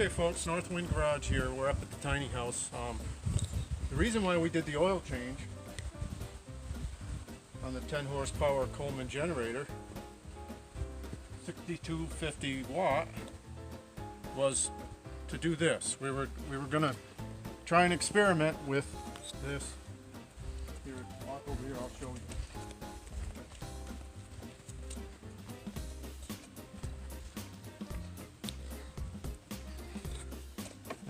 Okay folks, Northwind Garage here. We're up at the tiny house. The reason why we did the oil change on the 10 horsepower Coleman generator, 6250 watt, was to do this. We were gonna try and experiment with this. Here, walk over here, I'll show you.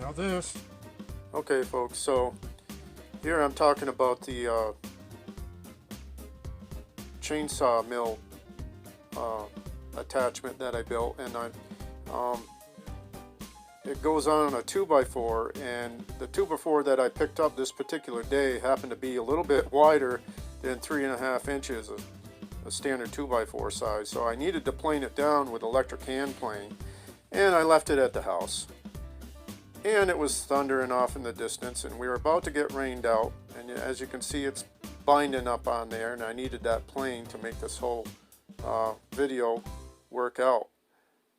Now this, okay folks, so here I'm talking about the chainsaw mill attachment that I built, and it goes on a 2x4, and the 2x4 that I picked up this particular day happened to be a little bit wider than 3.5 inches, a standard 2x4 size, so I needed to plane it down with electric hand plane, and I left it at the house. And it was thundering off in the distance, and we were about to get rained out, and as you can see, it's binding up on there, and I needed that plane to make this whole video work out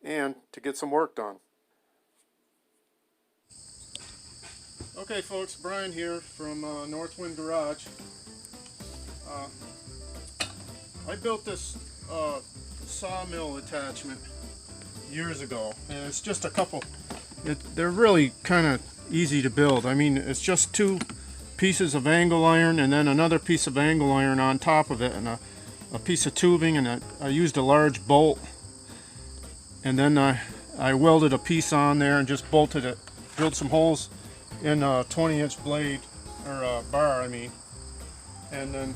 and to get some work done. Okay folks, Brian here from Northwind Garage. I built this sawmill attachment years ago, and it's just a couple. They're really kind of easy to build. I mean, it's just 2 pieces of angle iron and then another piece of angle iron on top of it, and a piece of tubing, and I used a large bolt, and then I welded a piece on there and just bolted it, drilled some holes in a 20-inch blade, or bar I mean, and then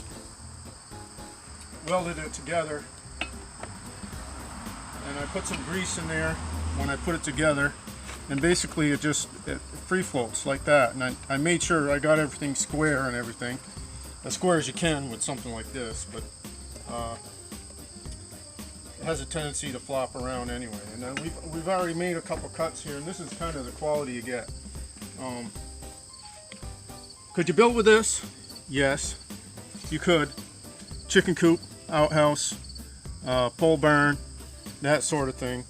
welded it together, and I put some grease in there when I put it together. And basically it free floats like that, and I made sure I got everything square and everything, as square as you can with something like this, but it has a tendency to flop around anyway. And then we've already made a couple cuts here, and this is kind of the quality you get. Could you build with this? Yes, you could. Chicken coop, outhouse, pole barn, that sort of thing.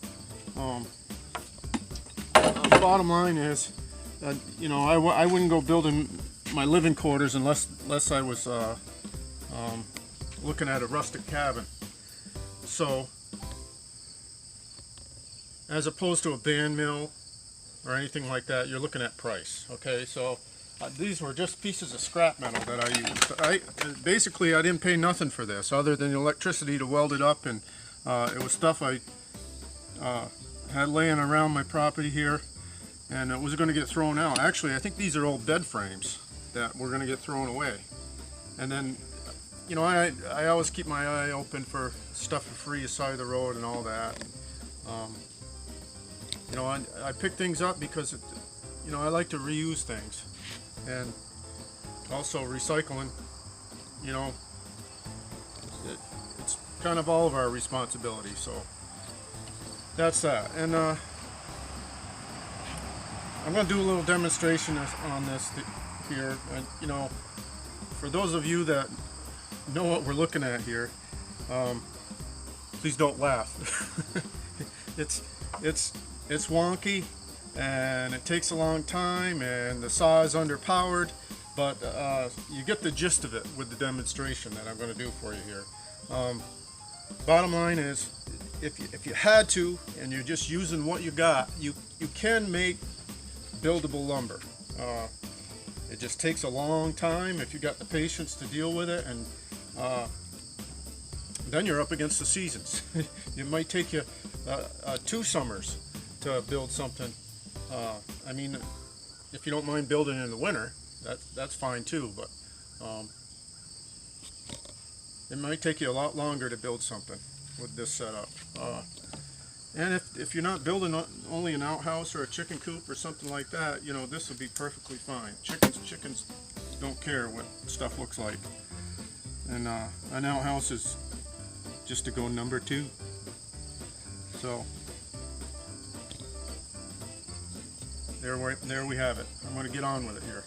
Bottom line is, you know, I wouldn't go building my living quarters unless I was looking at a rustic cabin. So, as opposed to a band mill or anything like that, you're looking at price. Okay, so these were just pieces of scrap metal that I used. Basically, I didn't pay nothing for this other than the electricity to weld it up, and it was stuff I had laying around my property here, and it was going to get thrown out. Actually, I think these are old bed frames that were going to get thrown away. And then, you know, I always keep my eye open for stuff for free aside of the road and all that. You know, I pick things up because, you know, I like to reuse things. And also recycling, you know, it's kind of all of our responsibility. So that's that. And I'm going to do a little demonstration on this here, and you know, for those of you that know what we're looking at here, please don't laugh. it's wonky, and it takes a long time, and the saw is underpowered, but you get the gist of it with the demonstration that I'm going to do for you here. Bottom line is, if you had to, and you're just using what you got, you can make buildable lumber. It just takes a long time if you got the patience to deal with it, and then you're up against the seasons. It might take you 2 summers to build something. I mean, if you don't mind building in the winter, that's fine too, but it might take you a lot longer to build something with this setup. And if you're not building only an outhouse or a chicken coop or something like that, you know, this will be perfectly fine. Chickens don't care what stuff looks like. And an outhouse is just to go number 2. So there we have it. I'm going to get on with it here.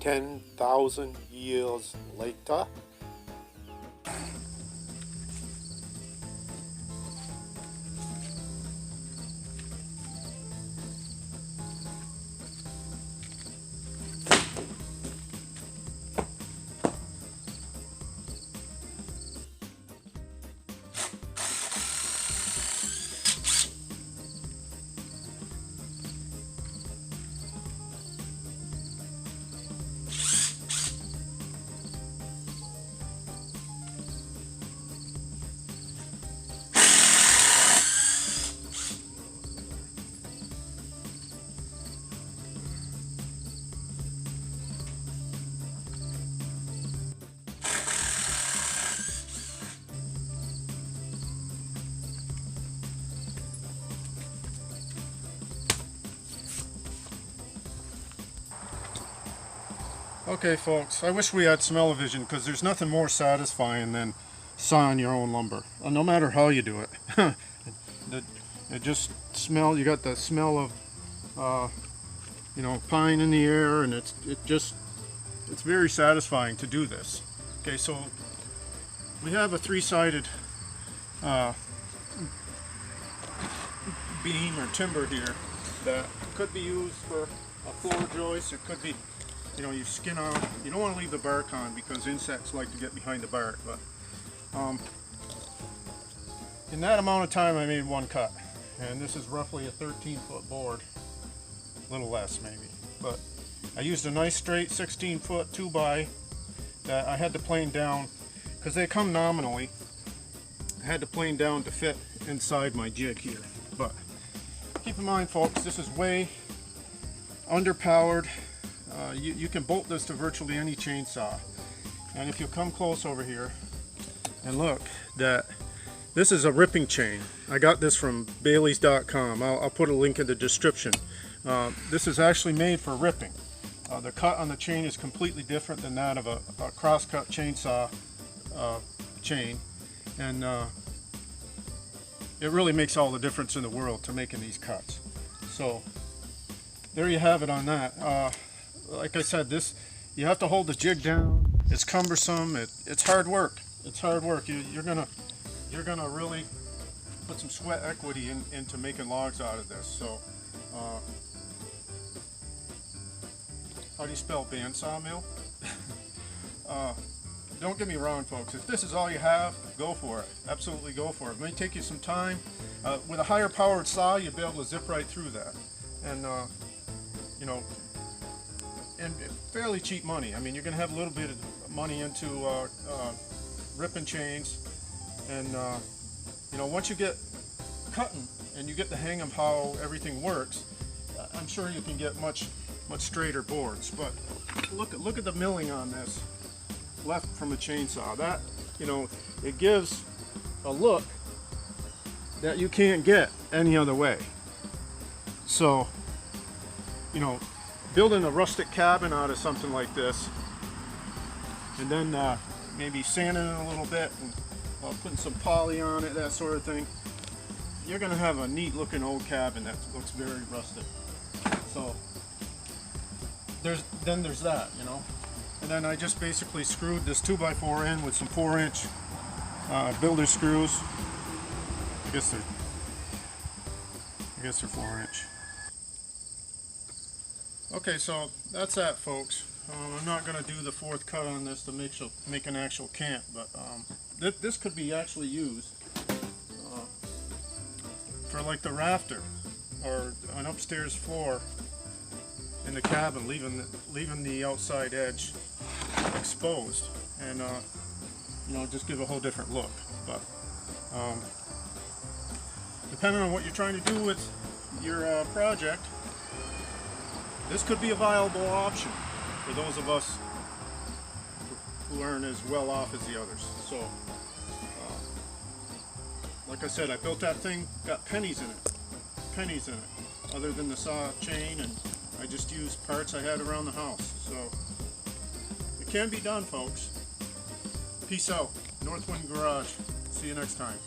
10,000 years later. Okay folks, I wish we had smell-o-vision, because there's nothing more satisfying than sawing your own lumber. No matter how you do it. it just smell, you got the smell of you know, pine in the air, and it's very satisfying to do this. Okay, so we have a three-sided beam or timber here that could be used for a floor joist. It could be, you know, you skin off. You don't want to leave the bark on because insects like to get behind the bark. But in that amount of time, I made one cut, and this is roughly a 13-foot board, a little less maybe. But I used a nice straight 16-foot 2x that I had to plane down because they come nominally. I had to plane down to fit inside my jig here. But keep in mind, folks, this is way underpowered. You can bolt this to virtually any chainsaw. And if you come close over here and look, that this is a ripping chain. I got this from Baileys.com. I'll put a link in the description. This is actually made for ripping. The cut on the chain is completely different than that of a cross-cut chainsaw chain. And it really makes all the difference in the world to making these cuts. So there you have it on that. Like I said, this, you have to hold the jig down. It's cumbersome. It's hard work. It's hard work. You're gonna really put some sweat equity into making logs out of this. So, how do you spell band sawmill? Don't get me wrong, folks. If this is all you have, go for it. Absolutely go for it. It may take you some time. With a higher powered saw, you'll be able to zip right through that. And you know, and fairly cheap money. I mean, you're going to have a little bit of money into ripping chains, and you know, once you get cutting and you get the hang of how everything works, I'm sure you can get much straighter boards. But look at the milling on this left from a chainsaw. That, you know, it gives a look that you can't get any other way. So, you know, building a rustic cabin out of something like this, and then maybe sanding it a little bit and putting some poly on it, that sort of thing, you're going to have a neat looking old cabin that looks very rustic. So there's that, you know. And then I just basically screwed this 2x4 in with some 4-inch builder screws. I guess they're 4-inch. Okay, so that's that, folks. I'm not going to do the fourth cut on this to make an actual camp, but this could be actually used for like the rafter or an upstairs floor in the cabin, leaving the outside edge exposed, and you know, just give a whole different look. But depending on what you're trying to do with your project, this could be a viable option for those of us who aren't as well off as the others. So, like I said, I built that thing, got pennies in it, other than the saw chain, and I just used parts I had around the house. So, it can be done, folks. Peace out. Northwind Garage. See you next time.